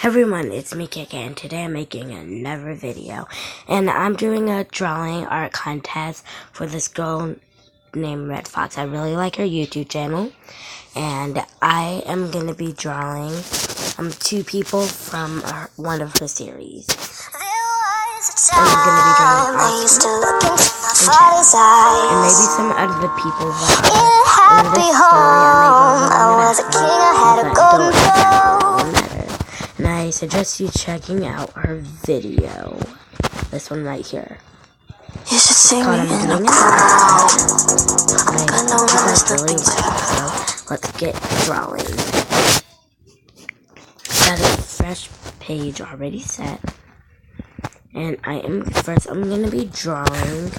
Everyone, it's me Kika, and today I'm making another video, and I'm doing a drawing art contest for this girl named Red Fox. I really like her YouTube channel, and I am going to be drawing two people from one of her series. I'm going to be drawing Oscar and maybe some other people that are in this story, and they don't matter. And I suggest you checking out her video. This one right here. You should see me in doing a crowd. So let's get drawing. Got a fresh page already set. And I'm gonna be drawing,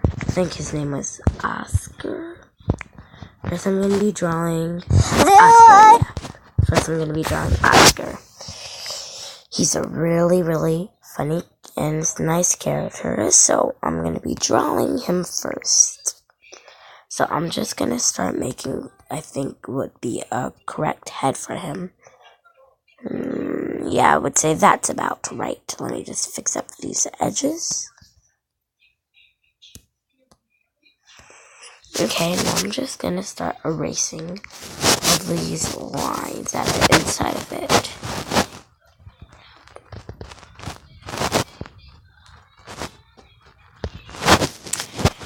I think his name was Oscar. First I'm gonna be drawing Oscar. He's a really, really funny and nice character, so I'm going to be drawing him first. So I'm just going to start making, I think, would be a correct head for him. Yeah, I would say that's about right. Let me just fix up these edges. Okay, now I'm just going to start erasing all these lines at the inside of it.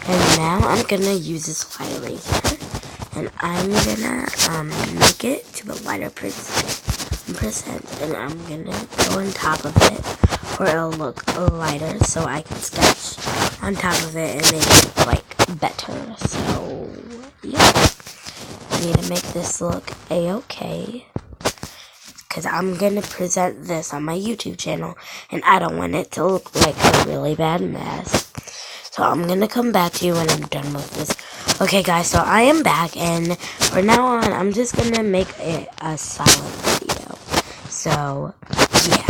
And now I'm gonna use this light eraser, and I'm gonna make it to a lighter percent, and I'm gonna go on top of it where it'll look lighter, so I can sketch on top of it and make it like better. So yeah, I need to make this look a-okay, because I'm gonna present this on my YouTube channel, and I don't want it to look like a really bad mess. So I'm gonna come back to you when I'm done with this. Okay guys, so I am back, and from now on, I'm just gonna make it a silent video. So, yeah.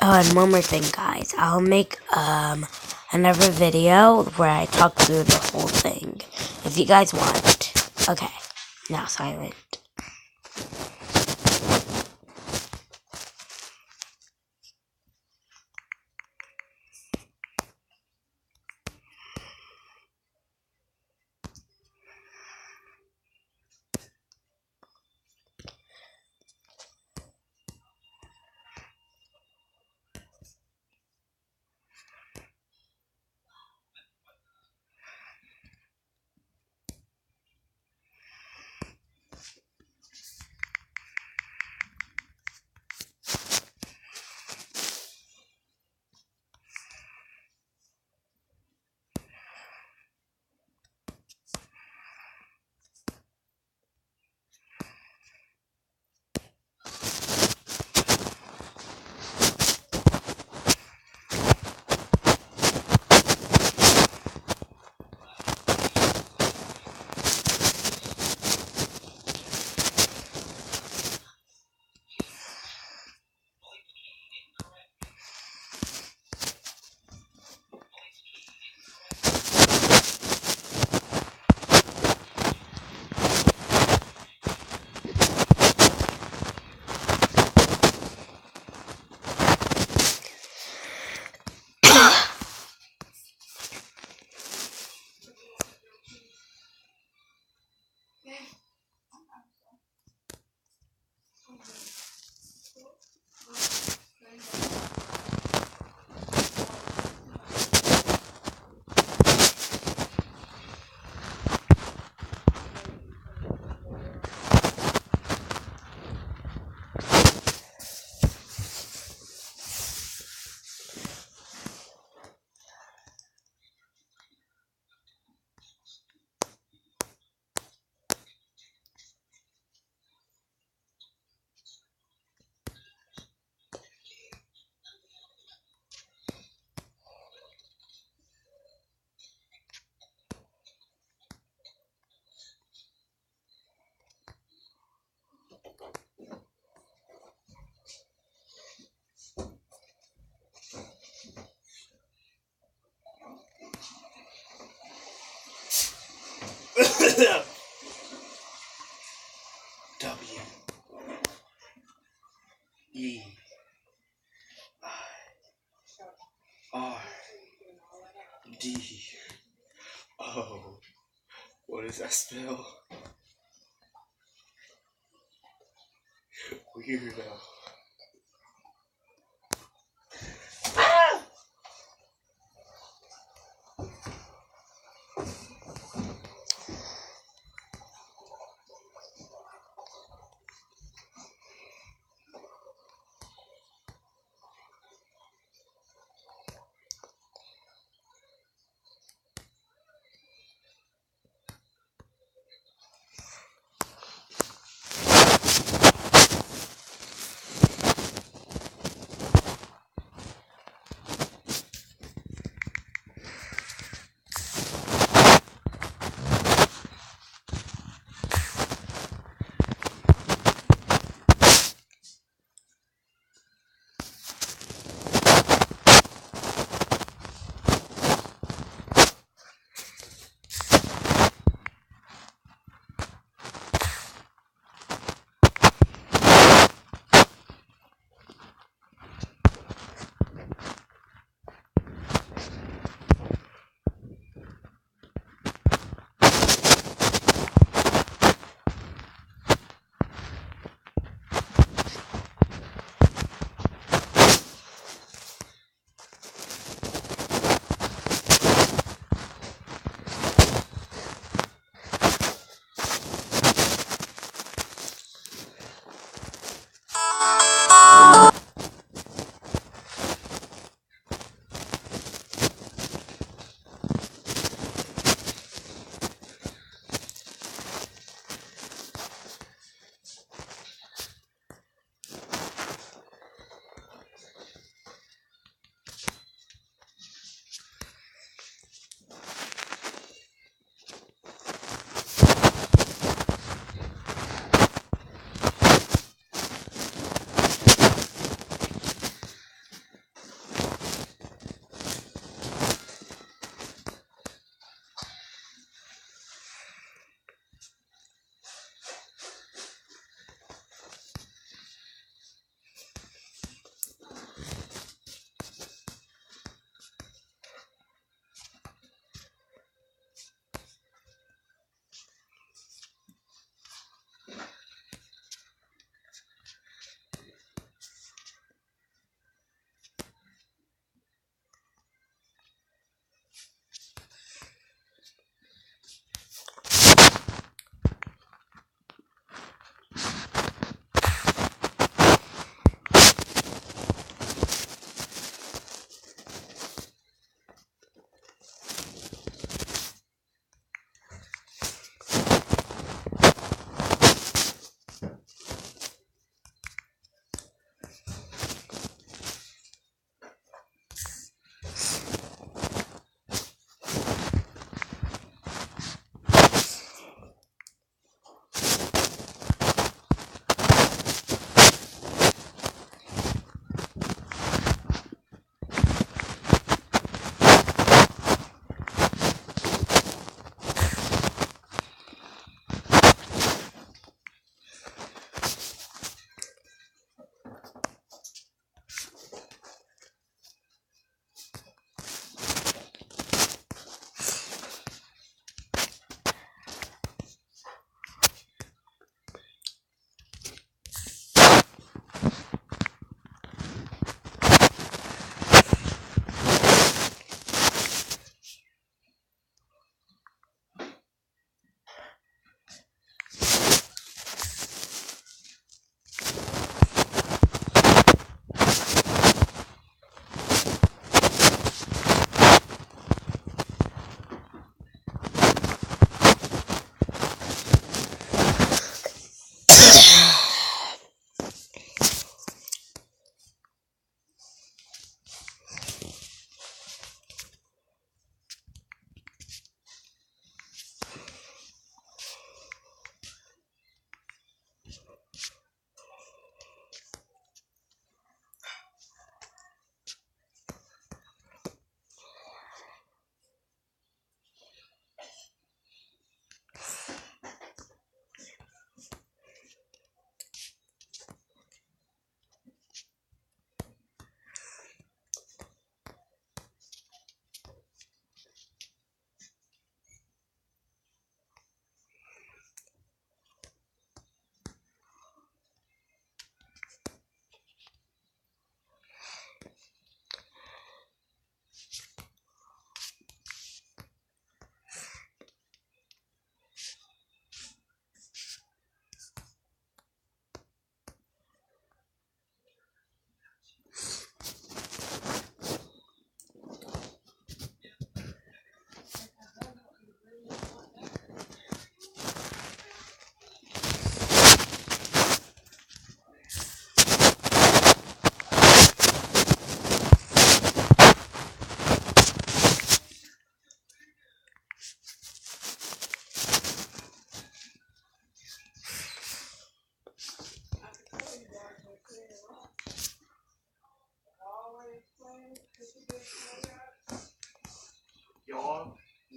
Oh, and one more thing guys, I'll make another video where I talk through the whole thing, if you guys want. Okay, now silent. W E I R D O. What does that spell? Weirdo.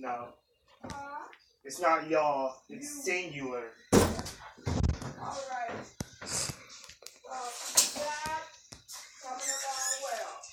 No. It's not y'all. It's singular. Alright. Dad, coming along well.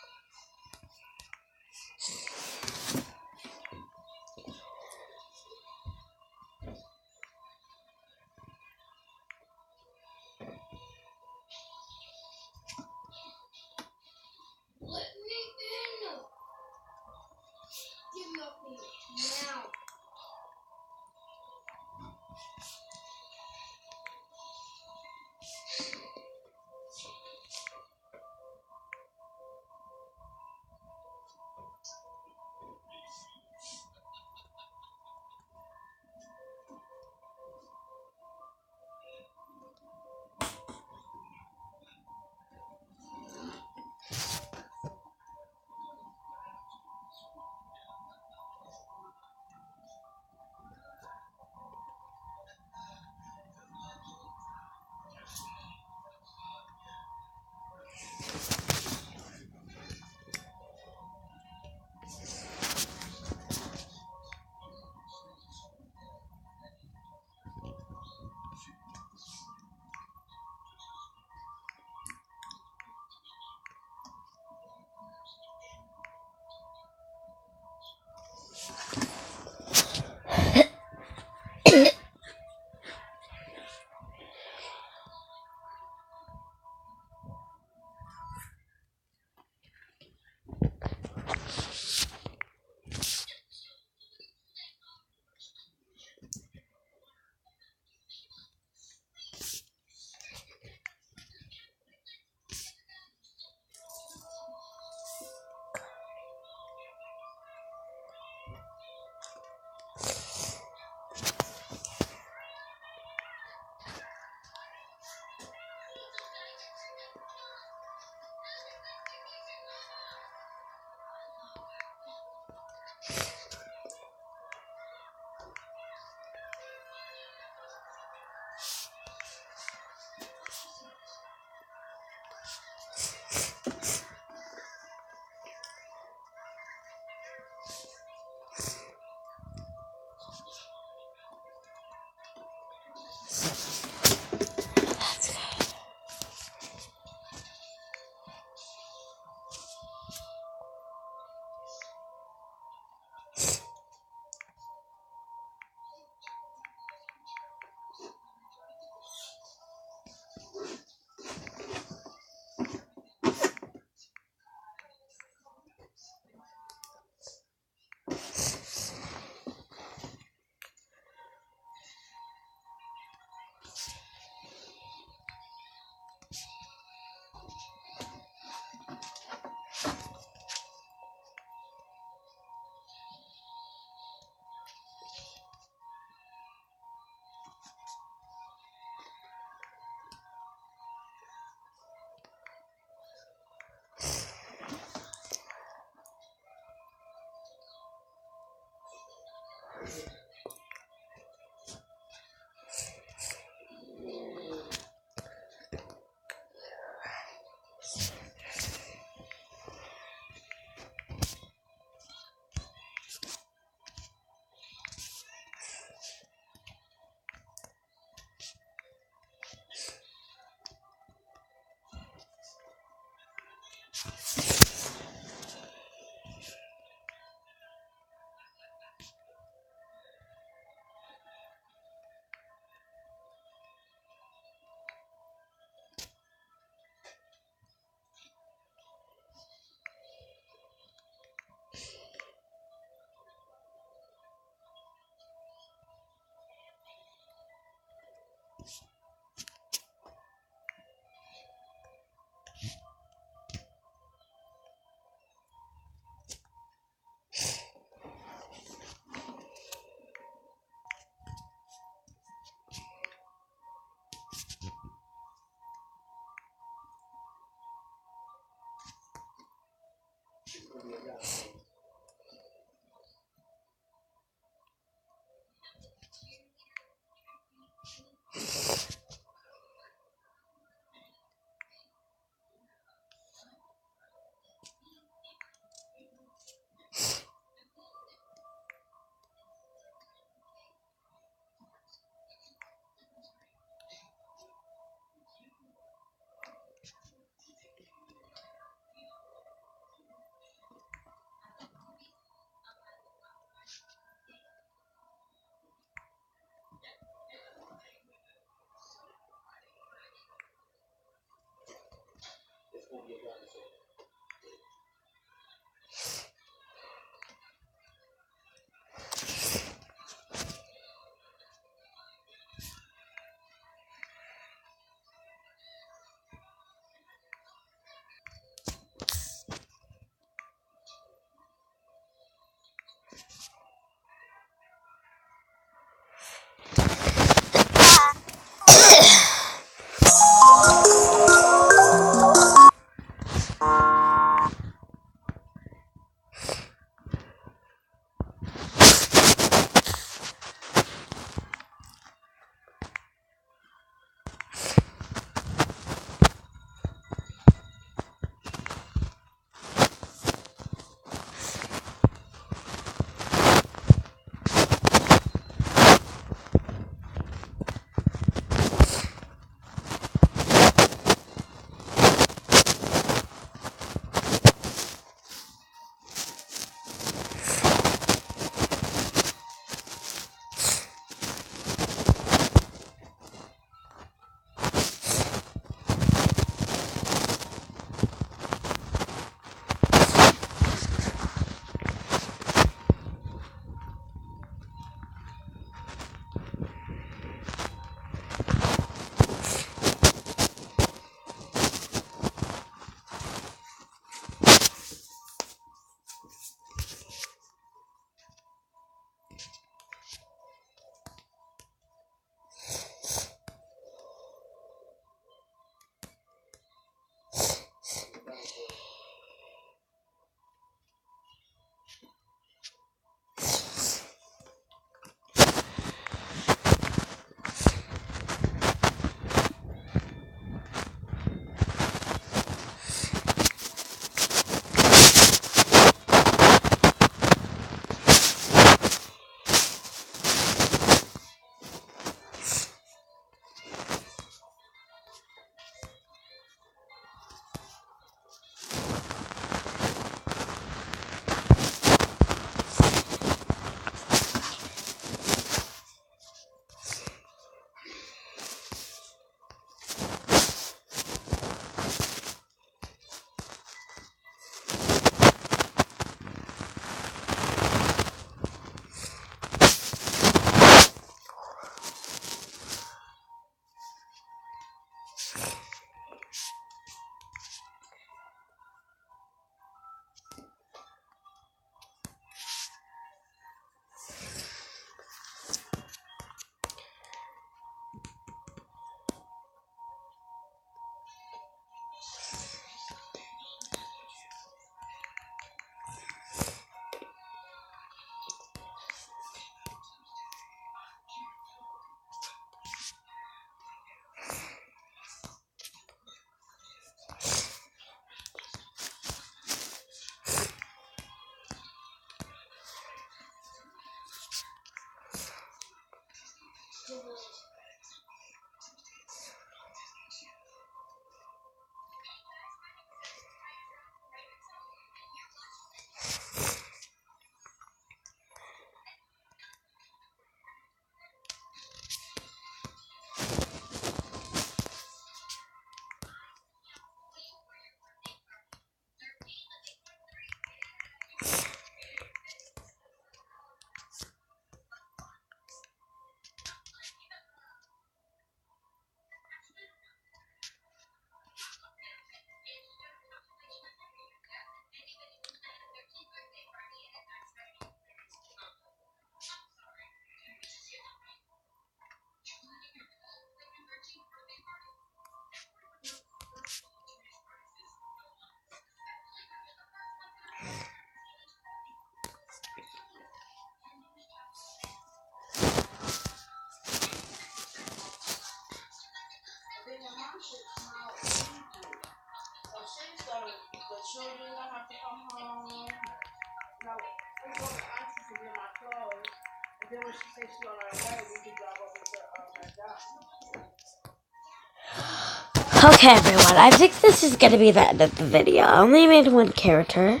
Okay, everyone, I think this is going to be the end of the video. I only made one character. And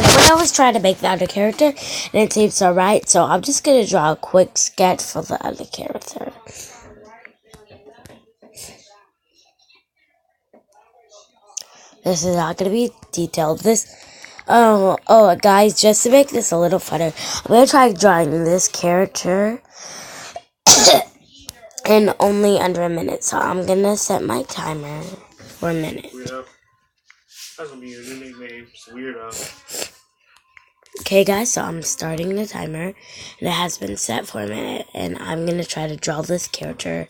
when I was trying to make the other character, and it seems alright, so I'm just going to draw a quick sketch for the other character. This is not going to be detailed. Guys, just to make this a little funner, I'm going to try drawing this character in only under a minute. So I'm going to set my timer for a minute. Weirdo. That's gonna be your new nickname. It's weirdo. Okay, guys, so I'm starting the timer, and it has been set for a minute, and I'm going to try to draw this character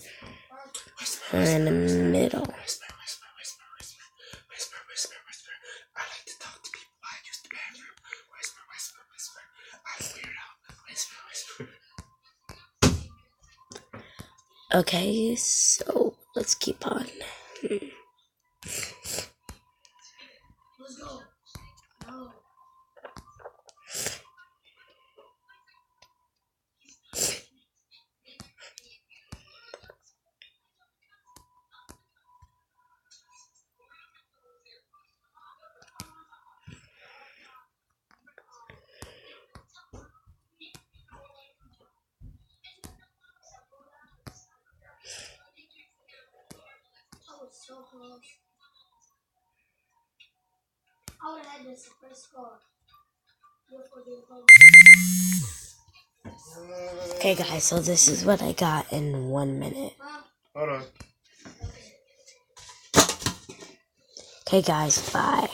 in the middle. Whisper. I like to talk to people. I use the bathroom. Whisper. I'm weirdo. Whisper. Okay, so let's keep on. Let's go. No. So close. I would have had this first score. Okay, guys, so this is what I got in 1 minute. Hold on. Okay, guys, bye.